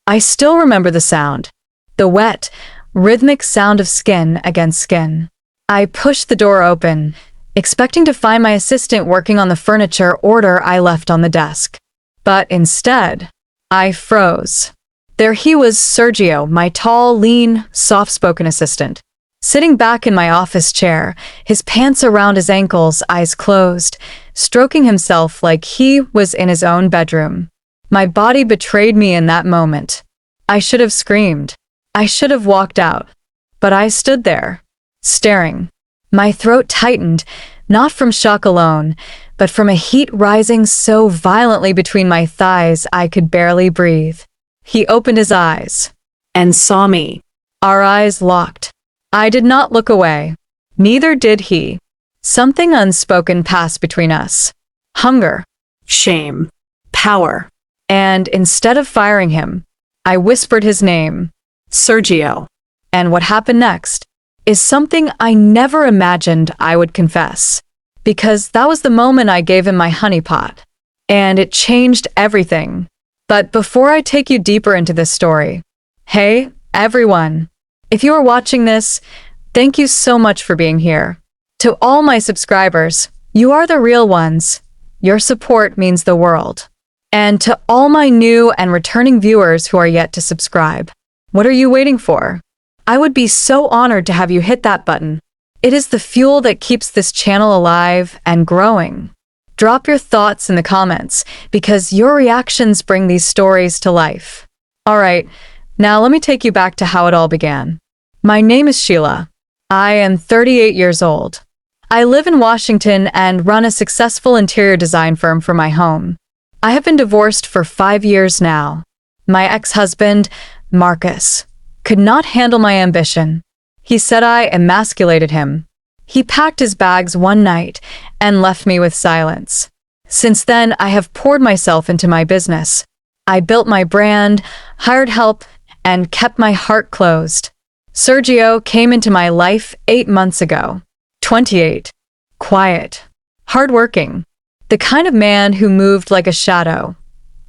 I still remember the sound. The wet, rhythmic sound of skin against skin. I pushed the door open, expecting to find my assistant working on the furniture order I left on the desk. But instead, I froze. There he was, Sergio, my tall, lean, soft-spoken assistant. Sitting back in my office chair, his pants around his ankles, eyes closed, stroking himself like he was in his own bedroom. My body betrayed me in that moment. I should have screamed. I should have walked out. But I stood there, staring. My throat tightened, not from shock alone, but from a heat rising so violently between my thighs I could barely breathe. He opened his eyes and saw me. Our eyes locked. I did not look away. Neither did he. Something unspoken passed between us. Hunger, shame, power. And instead of firing him, I whispered his name, Sergio. And what happened next is something I never imagined I would confess, because that was the moment I gave him my honeypot, and it changed everything. But before I take you deeper into this story, hey, everyone, if you are watching this, thank you so much for being here. To all my subscribers, you are the real ones. Your support means the world. And to all my new and returning viewers who are yet to subscribe, what are you waiting for? I would be so honored to have you hit that button. It is the fuel that keeps this channel alive and growing. Drop your thoughts in the comments, because your reactions bring these stories to life. Alright, now let me take you back to how it all began. My name is Sheila. I am 38 years old. I live in Washington and run a successful interior design firm for my home. I have been divorced for 5 years now. My ex-husband, Marcus, could not handle my ambition. He said I emasculated him. He packed his bags one night and left me with silence. Since then, I have poured myself into my business. I built my brand, hired help, and kept my heart closed. Sergio came into my life 8 months ago. 28. Quiet. Hardworking. The kind of man who moved like a shadow.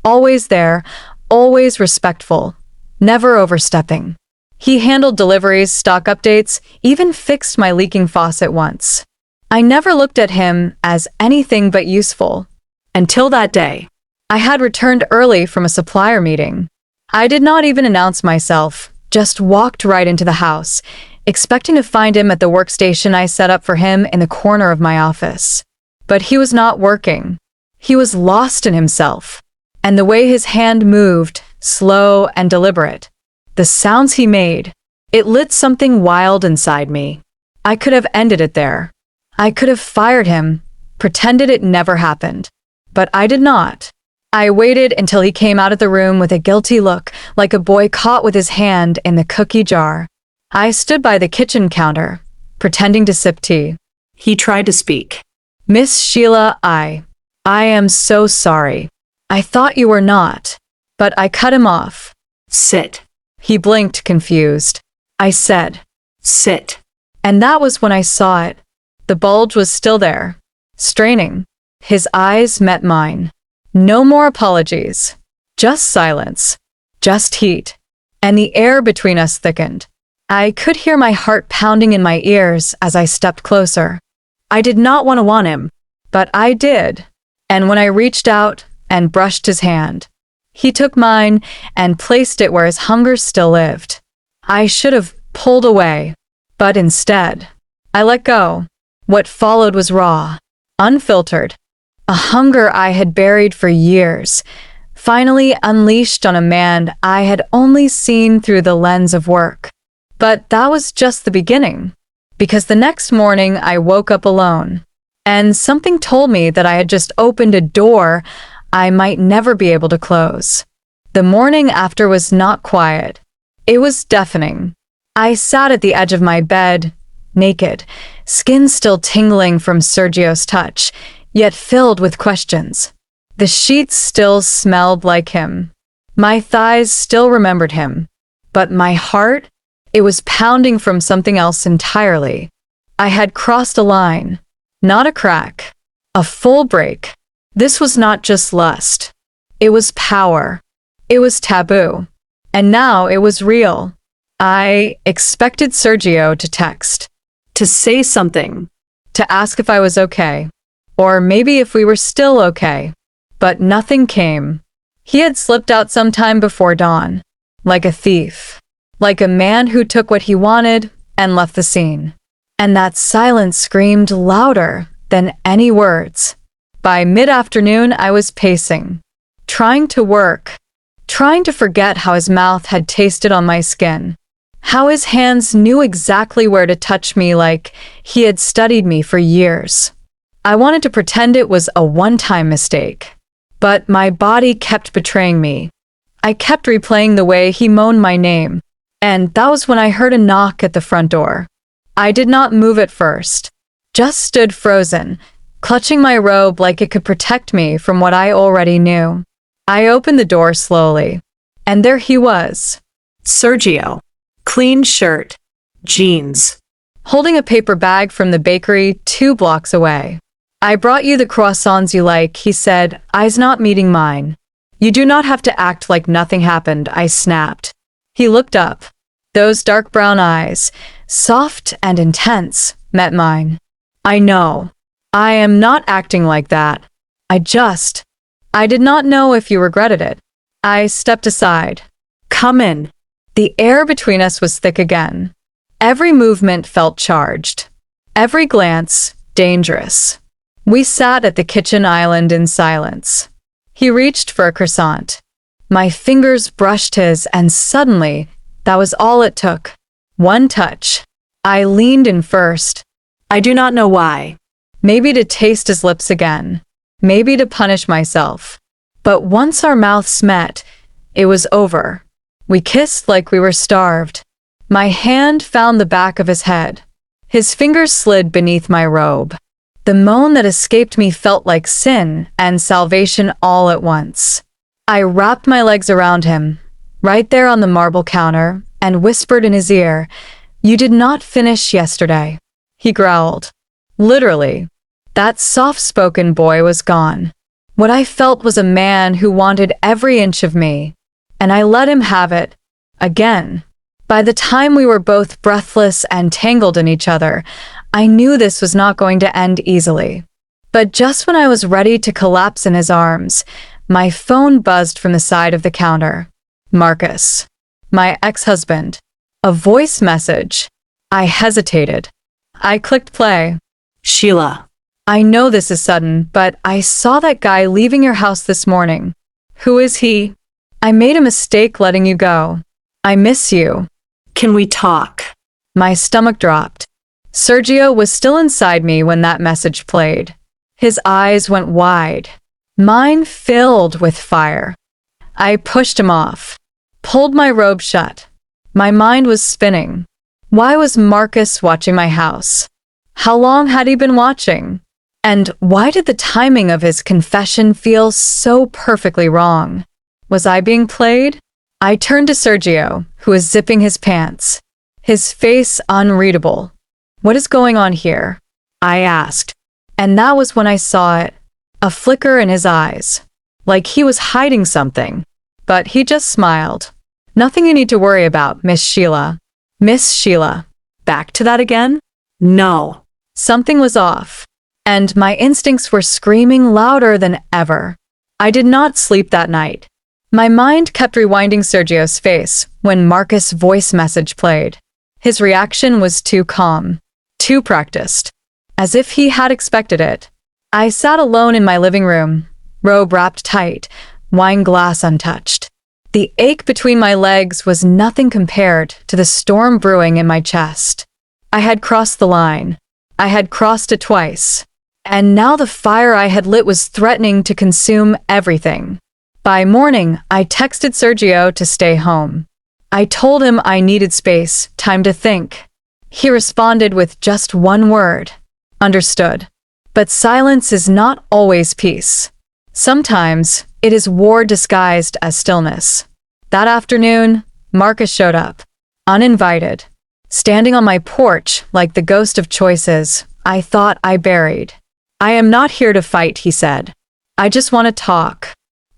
Always there, always respectful. Never overstepping. He handled deliveries, stock updates, even fixed my leaking faucet once. I never looked at him as anything but useful. Until that day. I had returned early from a supplier meeting. I did not even announce myself, just walked right into the house, expecting to find him at the workstation I set up for him in the corner of my office. But he was not working. He was lost in himself. And the way his hand moved, slow and deliberate, the sounds he made, it lit something wild inside me. I could have ended it there. I could have fired him, pretended it never happened. But I did not. I waited until he came out of the room with a guilty look, like a boy caught with his hand in the cookie jar. I stood by the kitchen counter, pretending to sip tea. He tried to speak. Miss Sheila, I am so sorry. I thought you were not. But I cut him off. Sit. He blinked, confused. I said, sit. And that was when I saw it. The bulge was still there, straining. His eyes met mine. No more apologies. Just silence. Just heat. And the air between us thickened. I could hear my heart pounding in my ears as I stepped closer. I did not want him, but I did. And when I reached out and brushed his hand, he took mine and placed it where his hunger still lived. I should have pulled away, but instead, I let go. What followed was raw, unfiltered, a hunger I had buried for years, finally unleashed on a man I had only seen through the lens of work. But that was just the beginning, because the next morning I woke up alone, and something told me that I had just opened a door I might never be able to close. The morning after was not quiet. It was deafening. I sat at the edge of my bed, naked, skin still tingling from Sergio's touch, yet filled with questions. The sheets still smelled like him. My thighs still remembered him. But my heart, it was pounding from something else entirely. I had crossed a line, not a crack, a full break. This was not just lust. It was power. It was taboo. And now it was real. I expected Sergio to text, To say something. to ask if I was okay, or maybe if we were still okay. But nothing came. He had slipped out sometime before dawn, like a thief, like a man who took what he wanted and left the scene. And that silence screamed louder than any words. By mid-afternoon, I was pacing, trying to work, trying to forget how his mouth had tasted on my skin, how his hands knew exactly where to touch me like he had studied me for years. I wanted to pretend it was a one-time mistake, but my body kept betraying me. I kept replaying the way he moaned my name, and that was when I heard a knock at the front door. I did not move at first, just stood frozen, clutching my robe like it could protect me from what I already knew. I opened the door slowly, and there he was, Sergio. Clean shirt. Jeans. holding a paper bag from the bakery 2 blocks away. I brought you the croissants you like, he said, eyes not meeting mine. You do not have to act like nothing happened, I snapped. He looked up. Those dark brown eyes, soft and intense, met mine. I know. I am not acting like that. I did not know if you regretted it. I stepped aside. Come in. The air between us was thick again. Every movement felt charged. Every glance, dangerous. We sat at the kitchen island in silence. He reached for a croissant. My fingers brushed his, and suddenly, that was all it took. One touch. I leaned in first. I do not know why. Maybe to taste his lips again. Maybe to punish myself. But once our mouths met, it was over. We kissed like we were starved. My hand found the back of his head. His fingers slid beneath my robe. The moan that escaped me felt like sin and salvation all at once. I wrapped my legs around him, right there on the marble counter, and whispered in his ear, "You did not finish yesterday." He growled. Literally. That soft-spoken boy was gone. What I felt was a man who wanted every inch of me, and I let him have it. Again. By the time we were both breathless and tangled in each other, I knew this was not going to end easily. But just when I was ready to collapse in his arms, my phone buzzed from the side of the counter. Marcus. My ex-husband. A voice message. I hesitated. I clicked play. Sheila. I know this is sudden, but I saw that guy leaving your house this morning. Who is he? I made a mistake letting you go. I miss you. Can we talk? My stomach dropped. Sergio was still inside me when that message played. His eyes went wide. Mine filled with fire. I pushed him off. Pulled my robe shut. My mind was spinning. Why was Marcus watching my house? How long had he been watching? And why did the timing of his confession feel so perfectly wrong? Was I being played? I turned to Sergio, who was zipping his pants, his face unreadable. What is going on here? I asked. And that was when I saw it, a flicker in his eyes, like he was hiding something. But he just smiled. Nothing you need to worry about, Miss Sheila. Miss Sheila. Back to that again? No. Something was off, and my instincts were screaming louder than ever. I did not sleep that night. My mind kept rewinding Sergio's face when Marcus' voice message played. His reaction was too calm, too practiced, as if he had expected it. I sat alone in my living room, robe wrapped tight, wine glass untouched. The ache between my legs was nothing compared to the storm brewing in my chest. I had crossed the line. I had crossed it twice. And now the fire I had lit was threatening to consume everything. By morning, I texted Sergio to stay home. I told him I needed space, time to think. He responded with just one word. Understood. But silence is not always peace. Sometimes, it is war disguised as stillness. That afternoon, Marcus showed up, uninvited. Standing on my porch like the ghost of choices I thought I buried. I am not here to fight, he said. I just want to talk.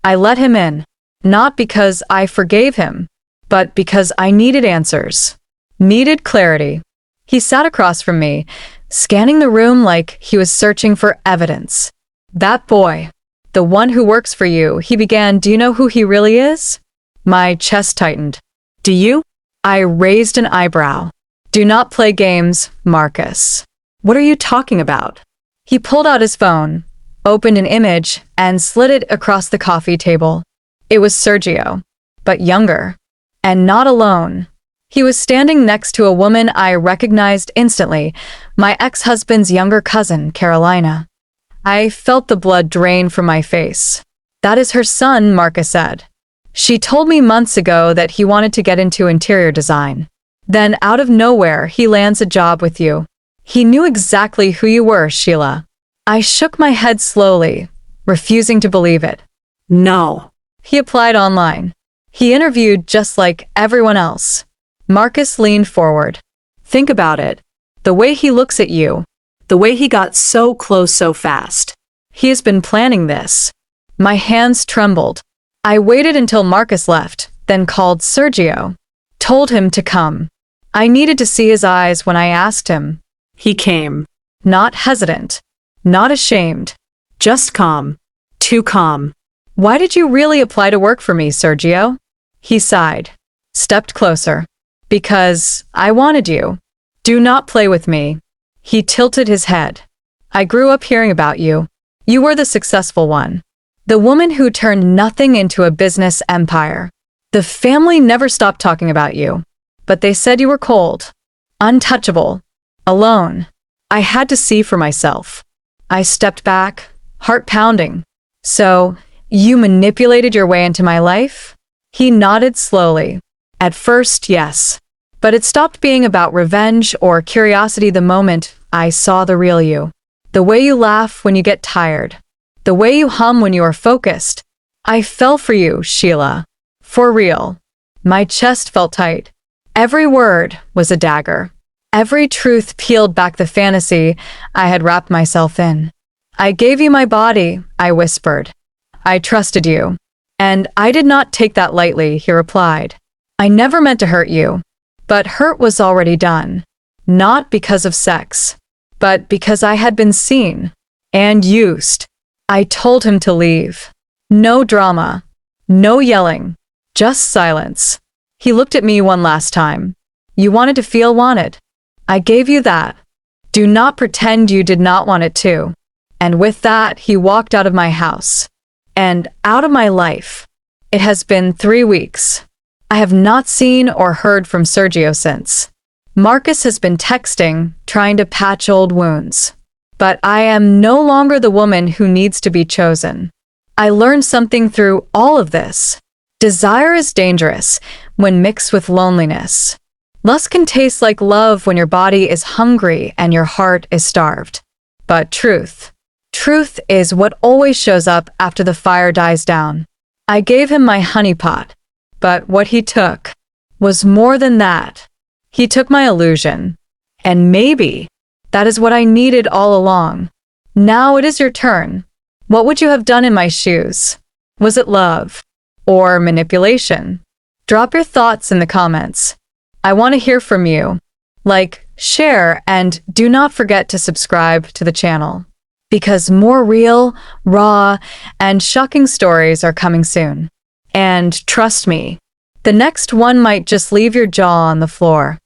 I let him in, not because I forgave him, but because I needed answers. Needed clarity. He sat across from me, scanning the room like he was searching for evidence. That boy, the one who works for you, he began. Do you know who he really is? My chest tightened. Do you? I raised an eyebrow. Do not play games, Marcus. What are you talking about? He pulled out his phone, opened an image, and slid it across the coffee table. It was Sergio, but younger, and not alone. He was standing next to a woman I recognized instantly, my ex-husband's younger cousin, Carolina. I felt the blood drain from my face. That is her son, Marcus said. She told me months ago that he wanted to get into interior design. Then, out of nowhere, he lands a job with you. He knew exactly who you were, Sheila. I shook my head slowly, refusing to believe it. No. He applied online. He interviewed just like everyone else. Marcus leaned forward. Think about it. The way he looks at you. The way he got so close so fast. He has been planning this. My hands trembled. I waited until Marcus left, then called Sergio. Told him to come. I needed to see his eyes when I asked him. He came. Not hesitant. Not ashamed. Just calm. Too calm. Why did you really apply to work for me, Sergio? He sighed. Stepped closer. Because I wanted you. Do not play with me. He tilted his head. I grew up hearing about you. You were the successful one. The woman who turned nothing into a business empire. The family never stopped talking about you. But they said you were cold. Untouchable. Alone. I had to see for myself. I stepped back, heart pounding. So, you manipulated your way into my life? He nodded slowly. At first, yes. But it stopped being about revenge or curiosity the moment I saw the real you. The way you laugh when you get tired. The way you hum when you are focused. I fell for you, Sheila. For real. My chest felt tight. Every word was a dagger. Every truth peeled back the fantasy I had wrapped myself in. I gave you my body, I whispered. I trusted you. And I did not take that lightly, he replied. I never meant to hurt you. But hurt was already done. Not because of sex, but because I had been seen and used. I told him to leave. No drama. No yelling. Just silence. He looked at me one last time. You wanted to feel wanted. I gave you that. Do not pretend you did not want it too. And with that, he walked out of my house. And out of my life. It has been 3 weeks. I have not seen or heard from Sergio since. Marcus has been texting, trying to patch old wounds. But I am no longer the woman who needs to be chosen. I learned something through all of this. Desire is dangerous when mixed with loneliness. Lust can taste like love when your body is hungry and your heart is starved. But truth is what always shows up after the fire dies down. I gave him my honeypot, but what he took was more than that. He took my illusion. And maybe that is what I needed all along. Now it is your turn. What would you have done in my shoes? Was it love or manipulation? Drop your thoughts in the comments. I want to hear from you. Like, share, and do not forget to subscribe to the channel. Because more real, raw, and shocking stories are coming soon. And trust me, the next one might just leave your jaw on the floor.